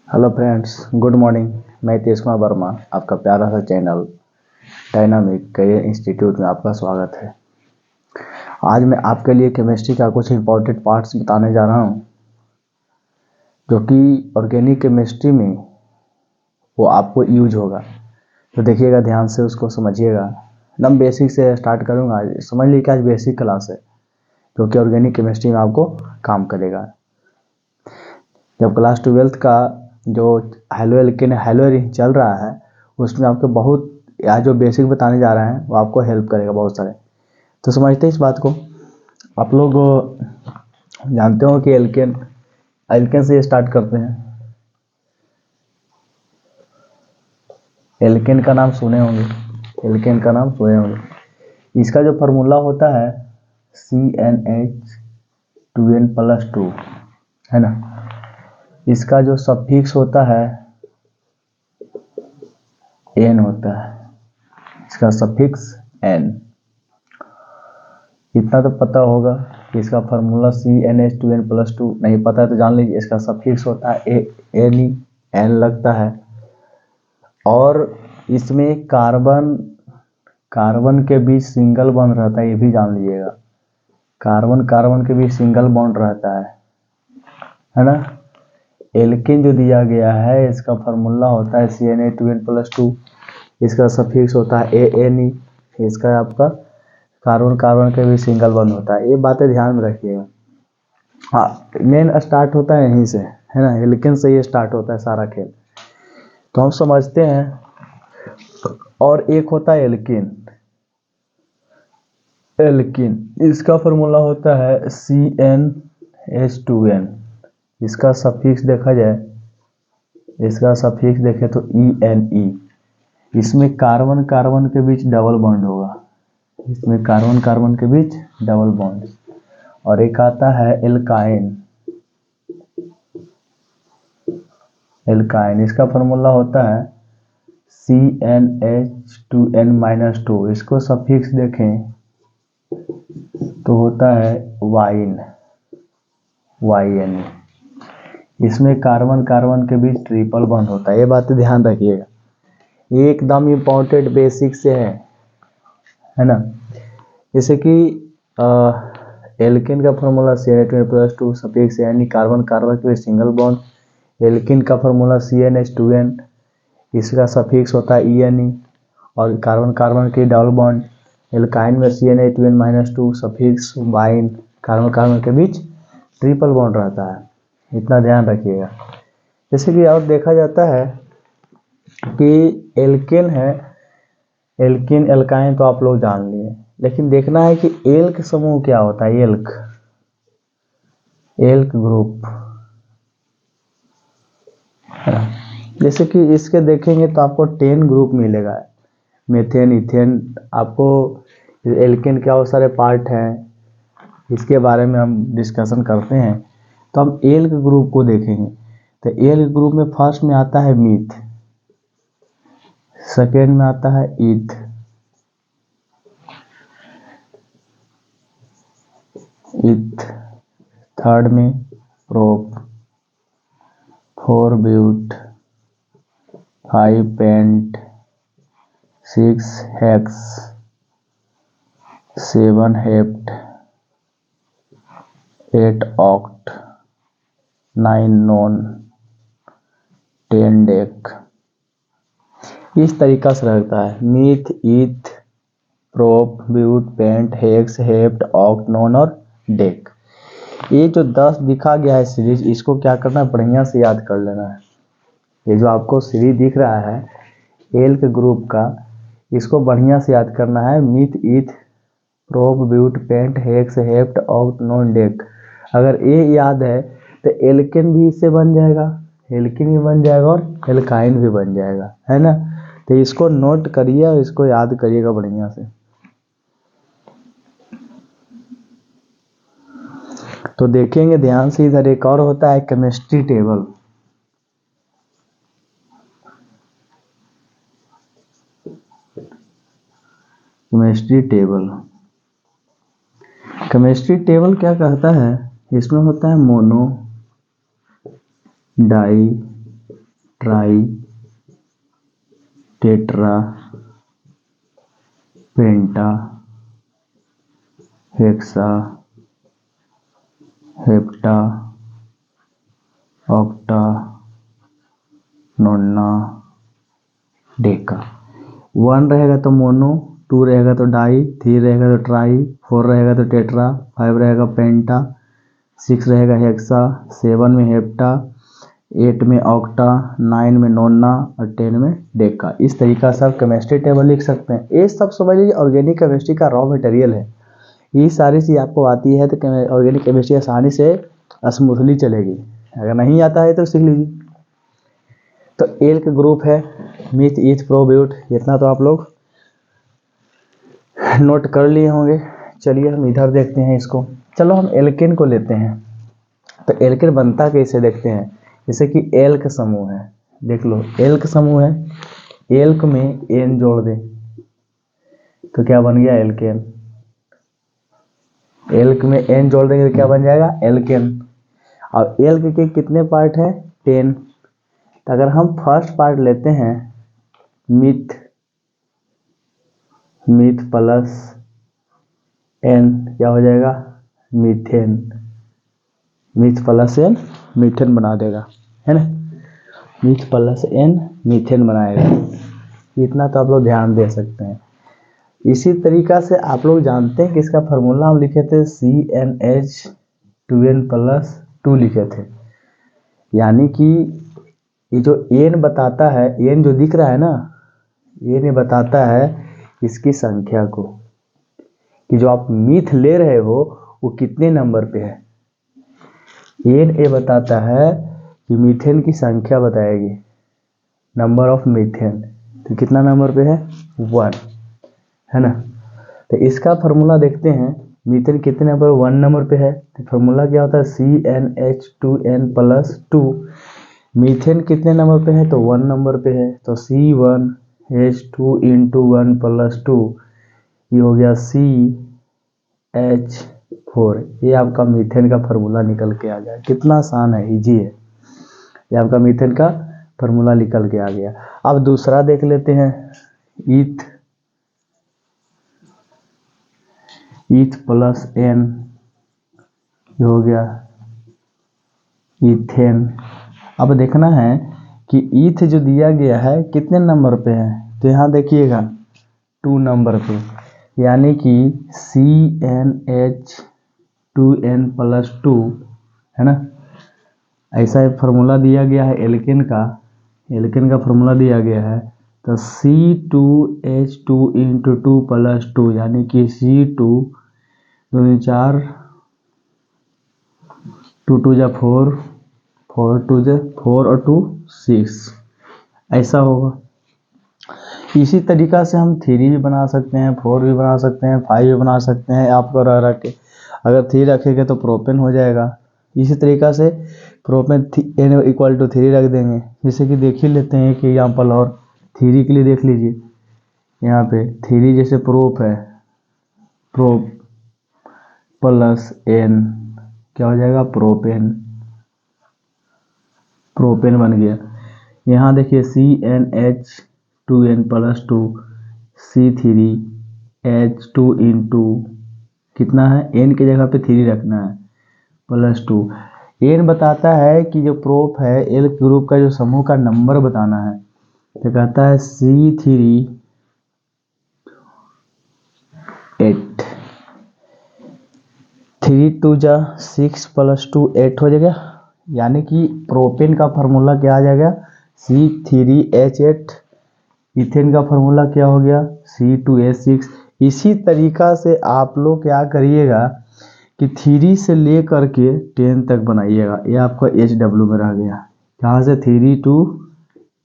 Hello friends, good morning. मैं तेज कुमार वर्मा, आपका प्यारा सा चैनल डायनामिक करियर इंस्टीट्यूट में आपका स्वागत है। आज मैं आपके लिए केमिस्ट्री का कुछ इंपॉर्टेंट पार्ट्स बताने जा रहा हूं, जो कि ऑर्गेनिक केमिस्ट्री में वो आपको यूज होगा। तो देखिएगा, ध्यान से उसको समझिएगा। एकदम बेसिक से स्टार्ट करूँगा। समझ लीजिए कि आज बेसिक क्लास है, जो कि ऑर्गेनिक केमिस्ट्री में आपको काम करेगा। जब क्लास 12th का जो हेलो एल्केन हेलो एरिन चल रहा है, उसमें आपको बहुत आज जो बेसिक बताने जा रहे हैं वो आपको हेल्प करेगा बहुत सारे। तो समझते हैं इस बात को। आप लोग जानते हो कि एल्केन एल्केन से स्टार्ट करते हैं। एल्केन का नाम सुने होंगे, एल्केन का नाम सुने होंगे। इसका जो फार्मूला होता है CnH2n+2 है ना। इसका जो सफिक्स होता है n होता है, इसका सफिक्स n। इतना तो पता होगा कि इसका फार्मूला CnH2n+2। नहीं पता है तो जान लीजिए, इसका सफिक्स होता है n लगता है। और इसमें कार्बन के बीच सिंगल बॉन्ड रहता है, ये भी जान लीजिएगा। कार्बन के बीच सिंगल बॉन्ड रहता है ना। एल्केन जो दिया गया है, इसका फार्मूला होता है CnH2n+2। इसका सफिक्स होता है ANE। इसका आपका कार्बन के भी सिंगल बॉन्ड होता है। ये बातें ध्यान में रखिएगा। हाँ, मेन स्टार्ट होता है यहीं से, है ना। एल्केन से ये स्टार्ट होता है सारा खेल, तो हम समझते हैं। और एक होता है एल्केन। इसका फार्मूला होता है CnH2n। इसका सफिक्स देखा जाए, इसका सफिक्स देखें तो ENE। इसमें कार्बन के बीच डबल बॉन्ड होगा, इसमें कार्बन के बीच डबल बॉन्ड। और एक आता है एल्काइन। इसका फार्मूला होता है CnH2n-2। इसको सफिक्स देखें तो होता है YN। इसमें कार्बन के बीच ट्रिपल बॉन्ड होता है। ये बातें ध्यान रखिएगा, ये एकदम इम्पोर्टेंट बेसिक से है ना। जैसे कि एल्केन का फार्मूला CnH2n+2 सफिक्स यानी कार्बन के बीच सिंगल बॉन्ड। एल्केन का फार्मूला CnH2n, इसका सफिक्स होता है ENE। और कार्बन की डबल बॉन्ड। एल्काइन में CnH2n-2 सफिक्स वाइन, कार्बन के बीच ट्रिपल बॉन्ड रहता है। इतना ध्यान रखिएगा। जैसे कि और देखा जाता है कि एल्केन है, एल्केन एल्काइन तो आप लोग जान लिए, लेकिन देखना है कि एल्क समूह क्या होता है। एल्क ग्रुप, जैसे कि इसके देखेंगे तो आपको 10 ग्रुप मिलेगा। Methane, ethane. आपको एल्केन के बहुत सारे पार्ट हैं, इसके बारे में हम डिस्कशन करते हैं। तो हम एल्क ग्रुप को देखेंगे। तो एल्क ग्रुप में फर्स्ट में आता है मीथ, सेकेंड में आता है ईथ, थर्ड में prop, 4 but, 5 pent, 6 hex, 7 hept, 8 oct, 9 non, 10 dec. इस तरीका से रहता है meth, eth, prop, but, pent, hex, hept, oct, non और डेक। ये जो 10 दिखा गया है सीरीज, इसको क्या करना है, बढ़िया से याद कर लेना है। ये जो आपको सीरीज दिख रहा है एल्क ग्रुप का, इसको बढ़िया से याद करना है। Meth, eth, prop, but, pent, hex, hept, oct, non, dec. अगर ये याद है तो एल्केन भी इससे बन जाएगा, एल्केन भी बन जाएगा और एल्काइन भी बन जाएगा, है ना। तो इसको नोट करिए और इसको याद करिएगा बढ़िया से। तो देखेंगे ध्यान से, इधर एक और होता है केमिस्ट्री टेबल। केमिस्ट्री टेबल क्या कहता है, इसमें होता है मोनो, डाई, ट्राई, टेट्रा, पेंटा, हेक्सा, हेप्टा, ऑक्टा, नोना, डेका। 1 रहेगा तो मोनो, 2 रहेगा तो डाई, 3 रहेगा तो ट्राई, 4 रहेगा तो टेट्रा, 5 रहेगा पेंटा, 6 रहेगा हेक्सा, 7 में हेप्टा, 8 में ऑक्टा, 9 में नोना और 10 में डेका। इस तरीका से आप केमिस्ट्री टेबल लिख सकते हैं। ये सब समझ लीजिए ऑर्गेनिक केमिस्ट्री का रॉ मटेरियल है। ये सारी चीज़ आपको आती है तो ऑर्गेनिक केमिस्ट्री आसानी से स्मूथली चलेगी। अगर नहीं आता है तो सीख लीजिए। तो एल का ग्रुप है मीथ, ईथ, प्रो, ब्यूट। इतना तो आप लोग नोट कर लिए होंगे। चलिए हम इधर देखते हैं इसको। चलो हम एल्केन को लेते हैं। तो एल्केन बनता कैसे देखते हैं। जैसे कि एल का समूह है, देख लो एल का समूह है, एल्क में एन जोड़ दे तो क्या बन गया एल्केन। एल्क में एन जोड़ देंगे तो क्या बन जाएगा एल्केन। और एल्क के कितने पार्ट है 10। तो अगर हम फर्स्ट पार्ट लेते हैं मीथ, मीथ प्लस एन क्या हो जाएगा methane. Meth plus ane methane बना देगा, है ना। मीथ प्लस एन मीथेन बनाएगा। इतना तो आप लोग ध्यान दे सकते हैं। इसी तरीका से आप लोग जानते हैं कि इसका फार्मूला हम लिखे थे CnH2n+2 लिखे थे। यानी कि ये जो एन बताता है, एन जो दिख रहा है ना, एन ये बताता है इसकी संख्या को, कि जो आप मीथ ले रहे हो वो कितने नंबर पे है। एन ये बताता है कि मीथेन की संख्या बताएगी, नंबर ऑफ मीथेन। तो कितना नंबर पे है 1, है ना। तो इसका फार्मूला देखते हैं, मीथेन कितने नंबर 1 नंबर पे है। तो फार्मूला क्या होता है CnH2n+2। मीथेन कितने नंबर पे है तो 1 नंबर पे है, तो C1H2 × 1+2 ये हो गया CH4। ये आपका मीथेन का फार्मूला निकल के आ गया। कितना आसान है, इजी है। ये आपका मीथेन का फार्मूला निकल के आ गया। अब दूसरा देख लेते हैं ईथ, ईथ प्लस एन ये हो गया ईथेन। अब देखना है कि ईथ जो दिया गया है कितने नंबर पे है। तो यहाँ देखिएगा 2 नंबर पे, यानी कि CnH2n+2, है ना। ऐसा एक फार्मूला दिया गया है एल्केन का। एल्केन का फार्मूला दिया गया है तो C2H2 × 2+2, यानी कि C2 2 4 2 2 जा 4, 4 2 जा 4 और 2 6, ऐसा होगा। इसी तरीका से हम 3 भी बना सकते हैं, 4 भी बना सकते हैं, 5 भी बना सकते हैं। आपको रख के अगर 3 रखेंगे तो प्रोपेन हो जाएगा। इसी तरीका से प्रोपेन n = 3 रख देंगे। जैसे कि देख ही लेते हैं कि एग्जाम्पल, और 3 के लिए देख लीजिए। यहाँ पे 3 जैसे प्रोप है, प्रोप प्लस एन क्या हो जाएगा प्रोपेन। प्रोपेन बन गया। यहाँ देखिए CnH2n+2 C3H2 × कितना है, n की जगह पे 3 रखना है, +2। n बताता है कि जो प्रोप है एल ग्रुप का जो समूह का नंबर बताना है। तो कहता है C3H 3 2 जा 6 + 2 8 हो जाएगा। यानी कि प्रोपेन का फार्मूला क्या आ जाएगा C3H8। इथेन का फार्मूला क्या हो गया C2H6। इसी तरीका से आप लोग क्या करिएगा कि 3 से ले करके 10 तक बनाइएगा। ये आपका HW में रह गया। कहाँ से 3 to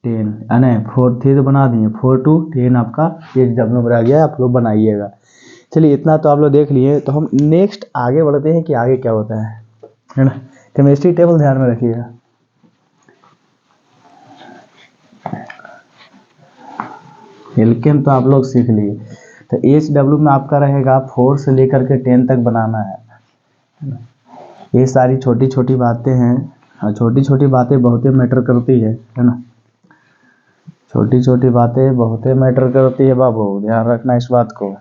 10, नहीं 4 3 तो बना दिए, 4 to 10 आपका HW में रह गया। आप लोग बनाइएगा। चलिए इतना तो आप लोग देख लिए। तो हम नेक्स्ट आगे बढ़ते हैं कि आगे क्या होता है ना। केमिस्ट्री टेबल ध्यान में रखिएगा। एल्केन तो आप लोग सीख लिए। तो HW में आपका रहेगा 4 से लेकर के 10 तक बनाना है। ये सारी छोटी छोटी बातें हैं, और छोटी छोटी बातें बहुत ही मैटर करती है ना। छोटी छोटी बातें बहुत मैटर करती है बाबू, ध्यान रखना इस बात को।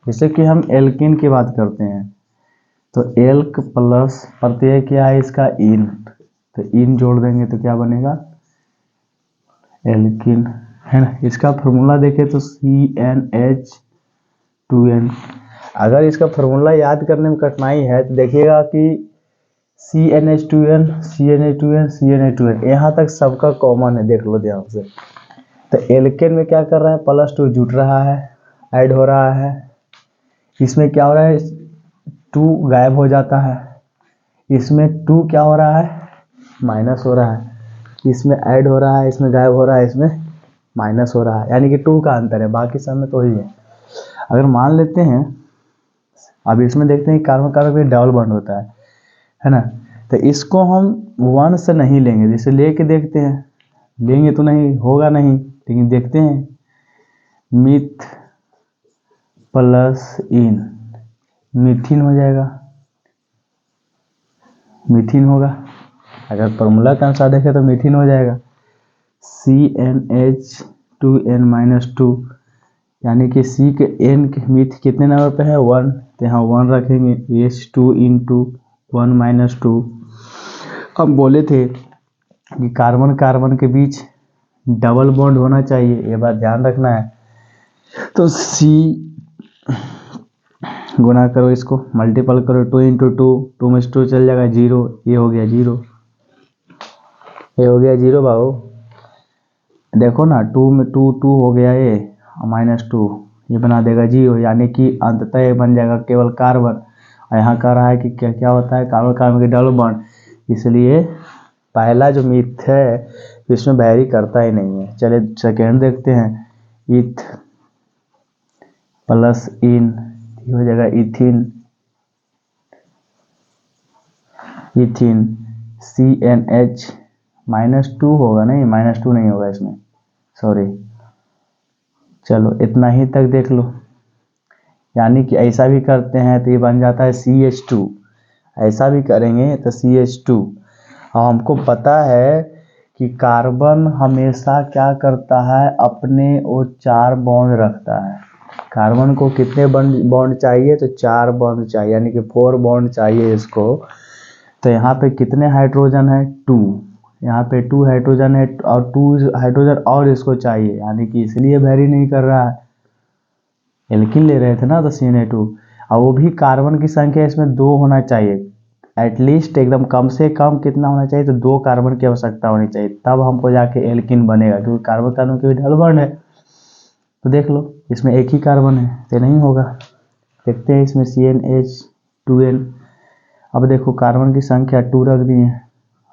जैसे कि हम एल्किन की बात करते हैं तो एल्क प्लस प्रत्यय क्या है इसका, इन, तो इन जोड़ देंगे तो क्या बनेगा, एल्किन, है ना। इसका फॉर्मूला देखें तो CnH2n। अगर इसका फॉर्मूला याद करने में कठिनाई है तो देखिएगा कि CnH2n CnH2n CnH2n यहाँ तक सबका कॉमन है, देख लो ध्यान से। तो एल्केन में क्या कर रहा है, +2 जुट रहा है, ऐड हो रहा है। इसमें क्या हो रहा है, 2 गायब हो जाता है। इसमें 2 क्या हो रहा है, माइनस हो रहा है। इसमें ऐड हो रहा है, इसमें गायब हो रहा है, इसमें माइनस हो रहा है, यानी कि 2 का अंतर है, बाकी सब में तो ही है। अगर मान लेते हैं, अब इसमें देखते हैं कार्बन कार्बन में डबल बॉन्ड होता है ना। तो इसको हम 1 से नहीं लेंगे, जैसे लेके देखते हैं, लेंगे तो नहीं होगा नहीं, लेकिन देखते हैं। मिथ प्लस इन, मिथिन हो जाएगा, मिथिन होगा। अगर फॉर्मूला के अनुसार देखें तो मिथिन हो जाएगा। CnH2n-2, यानी कि C के N के मिथ कितने नंबर पे है, 1, तो यहाँ 1 रखेंगे। H2 into 1 - 2। हम बोले थे कि कार्बन कार्बन के बीच डबल बॉन्ड होना चाहिए, ये बात ध्यान रखना है। तो C गुना करो, इसको मल्टीपल करो, 2 इंटू 2 में 2 चल जाएगा 0, ये हो गया 0, ये हो गया 0 बाबू। देखो ना, 2 में 2 हो गया, ये -2 ये बना देगा 0, यानी कि अंततः ये बन जाएगा केवल कार्बन। और यहाँ कह रहा है कि क्या क्या होता है, कार्बन कार्बन के डबल बॉन्ड, इसलिए पहला जो मिथ है इसमें वैरी करता ही नहीं है। चलिए सेकेंड देखते हैं, इथ प्लस इन हो जाएगा इथिन, इथिन। CnH -2 होगा, नहीं -2 नहीं होगा इसमें, सॉरी। चलो इतना ही तक देख लो, यानी कि ऐसा भी करते हैं तो ये बन जाता है CH2, ऐसा भी करेंगे तो CH2। और हमको पता है कि कार्बन हमेशा क्या करता है, अपने वो 4 बॉन्ड रखता है। कार्बन को कितने बॉन्ड चाहिए, तो 4 बॉन्ड चाहिए, यानी कि 4 बॉन्ड चाहिए इसको। तो यहाँ पे कितने हाइड्रोजन है, 2, यहाँ पे 2 हाइड्रोजन है, और 2 हाइड्रोजन और इसको चाहिए, यानी कि इसलिए वेरी नहीं कर रहा है। एल्किन ले रहे थे ना तो CnH2, और वो भी कार्बन की संख्या इसमें 2 होना चाहिए, एटलीस्ट एकदम कम से कम कितना होना चाहिए, तो 2 कार्बन की आवश्यकता होनी चाहिए, तब हमको जाके एल्किन बनेगा, क्योंकि कार्बन कार्बन के भी डबल बॉन्ड है। तो देख लो इसमें एक ही कार्बन है तो नहीं होगा। देखते हैं इसमें CnH2n। अब देखो कार्बन की संख्या 2 रख दी है,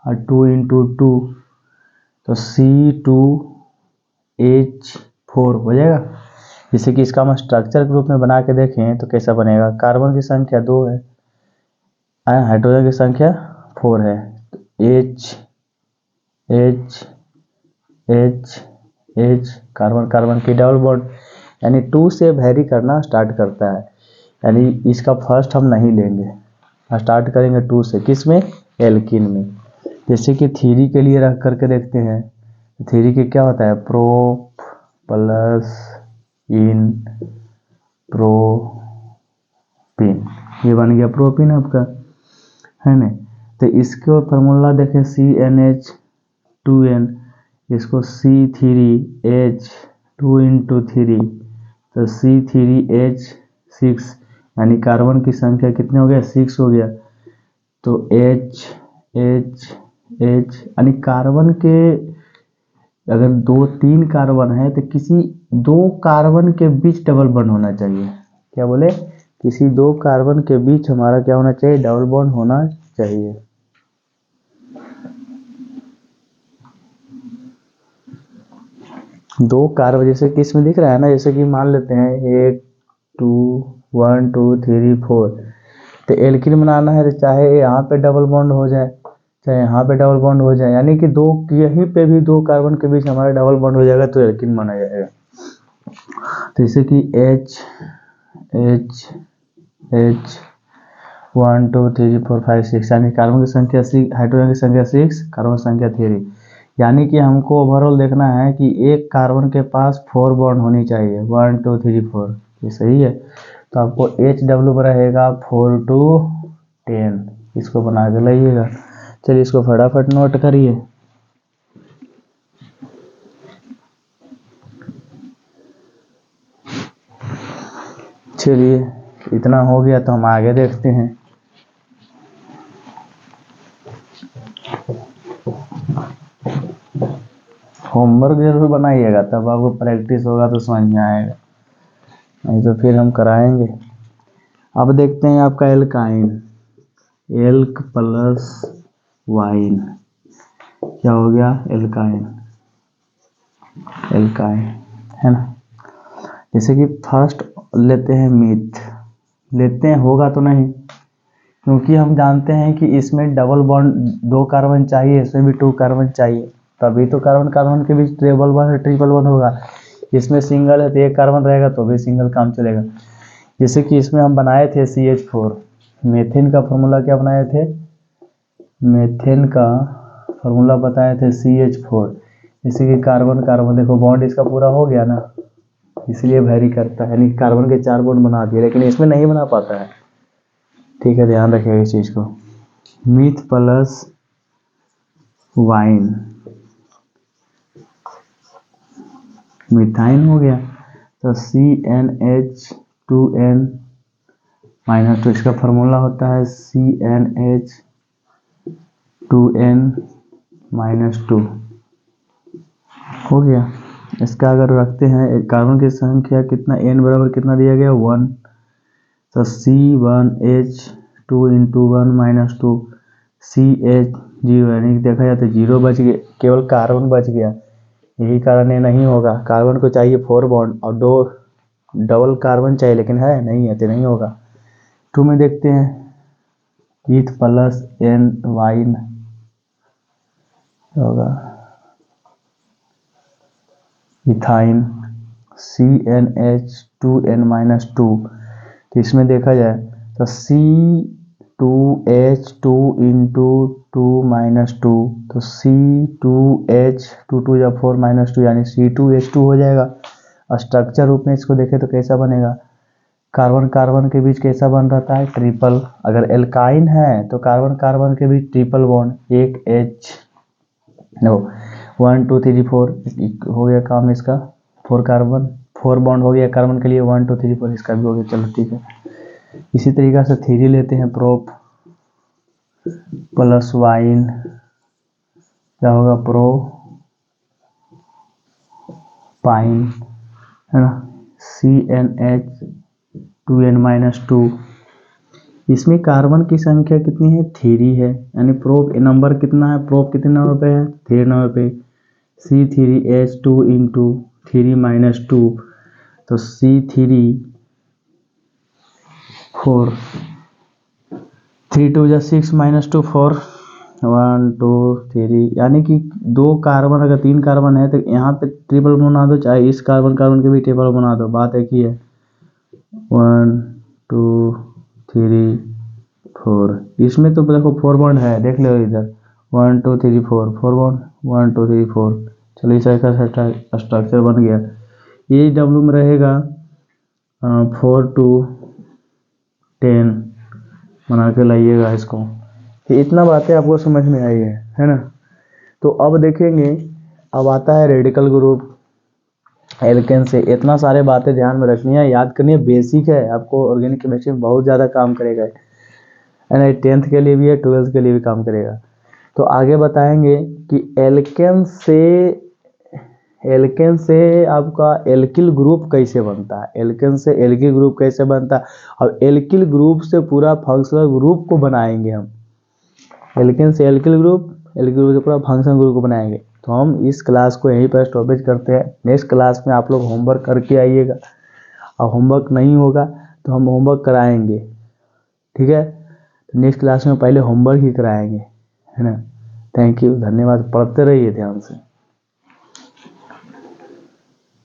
और 2 इंटू 2 तो C2H4 हो जाएगा। जैसे कि इसका हम स्ट्रक्चर के रूप में बना के देखें तो कैसा बनेगा, कार्बन की संख्या 2 है, हाइड्रोजन की संख्या 4 है, तो H H H H, carbon carbon की डबल बॉन्ड, यानी 2 से वेरी करना स्टार्ट करता है, यानी इसका फर्स्ट हम नहीं लेंगे, स्टार्ट करेंगे 2 से, किस में, एल्किन में। जैसे कि 3 के लिए रख करके देखते हैं, 3 के क्या होता है, प्रोप प्लस इन प्रोपिन, ये बन गया प्रोपिन आपका, है ना। तो इसको फॉर्मूला देखें, CnH2n, इसको C3H2 इंटू 3, तो C3H6, यानी कार्बन की संख्या कितने हो गया, 6 हो गया। तो H यानी कार्बन के अगर 2-3 कार्बन है तो किसी 2 कार्बन के बीच डबल बॉन्ड होना चाहिए। क्या बोले, किसी 2 कार्बन के बीच हमारा क्या होना चाहिए, डबल बॉन्ड होना चाहिए। दो कार्बन जैसे कि इसमें दिख रहा है ना, जैसे कि मान लेते हैं 1 2 3 4, तो एल्किन बनाना है तो चाहे यहाँ पे डबल बॉन्ड हो जाए, चाहे यहाँ पे डबल बॉन्ड हो जाए, यानी कि 2 यहीं पे भी 2 कार्बन के बीच हमारा डबल बॉन्ड हो जाएगा तो एल्किन माना जाएगा। तो जैसे कि H 1 2 3 4 5 6, यानी कार्बन की संख्या 6, हाइड्रोजन की संख्या 6, कार्बन संख्या 3, यानी कि हमको ओवरऑल देखना है कि एक कार्बन के पास 4 बॉन्ड होनी चाहिए, 1 2 3 4। ये सही है, तो आपको HW रहेगा 4 to 10, इसको बना के लाइएगा। चलिए इसको फटाफट नोट करिए। चलिए इतना हो गया तो हम आगे देखते हैं। होमवर्क जरूर बनाइएगा, तब आपको प्रैक्टिस होगा तो समझ में आएगा, नहीं तो फिर हम कराएंगे। अब देखते हैं आपका एल्काइन, एल्क प्लस वाइन, क्या हो गया एल्काइन, एल्काइन है ना। जैसे कि फर्स्ट लेते हैं मीथ, लेते हैं होगा तो नहीं, क्योंकि हम जानते हैं कि इसमें डबल बॉन्ड 2 कार्बन चाहिए, इसमें भी 2 कार्बन चाहिए, तभी तो कार्बन कार्बन के बीच डबल बॉन्ड ट्रिपल बॉन्ड होगा। इसमें सिंगल है तो 1 कार्बन रहेगा तो भी सिंगल काम चलेगा। जैसे कि इसमें हम बनाए थे CH4, मेथेन का फॉर्मूला क्या बनाए थे, मेथेन का फॉर्मूला बताए थे CH4। जैसे कि कार्बन कार्बन देखो बॉन्ड इसका पूरा हो गया ना, इसलिए वैरी करता है, यानी कार्बन के 4 बॉन्ड बना दिए, लेकिन इसमें नहीं बना पाता है। ठीक है, ध्यान रखिएगा इस चीज को। मीथ प्लस वाइन, मिथाइन हो गया, तो CnH2n माइनस 2, इसका फॉर्मूला होता है CnH2n माइनस 2, हो गया। इसका अगर रखते हैं कार्बन की संख्या कितना, n बराबर कितना दिया गया 1, तो C1H2 इंटू 1 माइनस 2 CH0, यानी देखा जाए तो 0 बच गया, केवल कार्बन बच गया। यही कारण ये नहीं होगा, कार्बन को चाहिए 4 बॉन्ड और 2 डबल कार्बन चाहिए, लेकिन है नहीं है तो नहीं होगा। 2 में देखते हैं, ईथ प्लस एन वाइन होगा इथाइन CnH2n माइनस 2। तो इसमें देखा जाए तो C2H2 इंटू 2 माइनस 2, तो C2H2 या 4 माइनस 2 यानी C2H2 हो जाएगा। स्ट्रक्चर रूप में इसको देखें तो कैसा बनेगा, कार्बन कार्बन के बीच कैसा बन रहता है ट्रिपल, अगर एल्काइन है तो कार्बन कार्बन के बीच ट्रिपल बॉन्ड, एक H नो 1 2 3 4 हो गया काम इसका, 4 कार्बन 4 बॉन्ड हो गया कार्बन के लिए, 1 2 3 4 इसका भी हो गया। चलो ठीक है, इसी तरीका से 3 लेते हैं, प्रोप प्लस वाइन, क्या होगा प्रो पाइन है ना, CnH2n माइनस 2। इसमें कार्बन की संख्या कितनी है 3 है, यानी प्रोप नंबर कितना है, प्रोप कितने नंबर पे है 3 नंबर पे, C3H2 इंटू 3 माइनस 2, तो C3 4 3 2 जा 6 माइनस 2 4 1 2 3, यानी कि 2 कार्बन, अगर 3 कार्बन है तो यहाँ पे ट्रिपल बना दो, चाहे इस कार्बन कार्बन के भी ट्रिपल बना दो, बात एक ही है। 1 2 3 4, इसमें तो देखो 4 बॉन्ड है, देख लो इधर 1 2 3 4 4 बॉन्ड 1 2 3 4। चलो इस ऐसा स्ट्रक्चर बन गया। ये डब्ल्यू में रहेगा 4 to 10 बना के लाइएगा इसको। ये इतना बातें आपको समझ में आई है ना। तो अब देखेंगे, अब आता है रेडिकल ग्रुप एल्केन से। इतना सारे बातें ध्यान में रखनी है, याद करनी है, बेसिक है, आपको ऑर्गेनिक केमिस्ट्री में बहुत ज़्यादा काम करेगा, है ना। 10th के लिए भी है, 12th के लिए भी काम करेगा। तो आगे बताएंगे कि एल्केन से आपका एल्किल ग्रुप कैसे बनता है, एल्केन से एल्किल ग्रुप कैसे बनता है, और एल्किल ग्रुप से पूरा फंक्शनल ग्रुप को बनाएंगे हम। एल्केन से एल्किल ग्रुप, एल्किल ग्रुप से पूरा फंक्शनल ग्रुप को बनाएंगे। तो हम इस क्लास को यहीं पर स्टॉपेज करते हैं। नेक्स्ट क्लास में आप लोग होमवर्क करके आइएगा, और होमवर्क नहीं होगा तो हम होमवर्क कराएंगे, ठीक है। तो नेक्स्ट क्लास में पहले होमवर्क ही कराएंगे, है ना। थैंक यू, धन्यवाद, पढ़ते रहिए ध्यान से।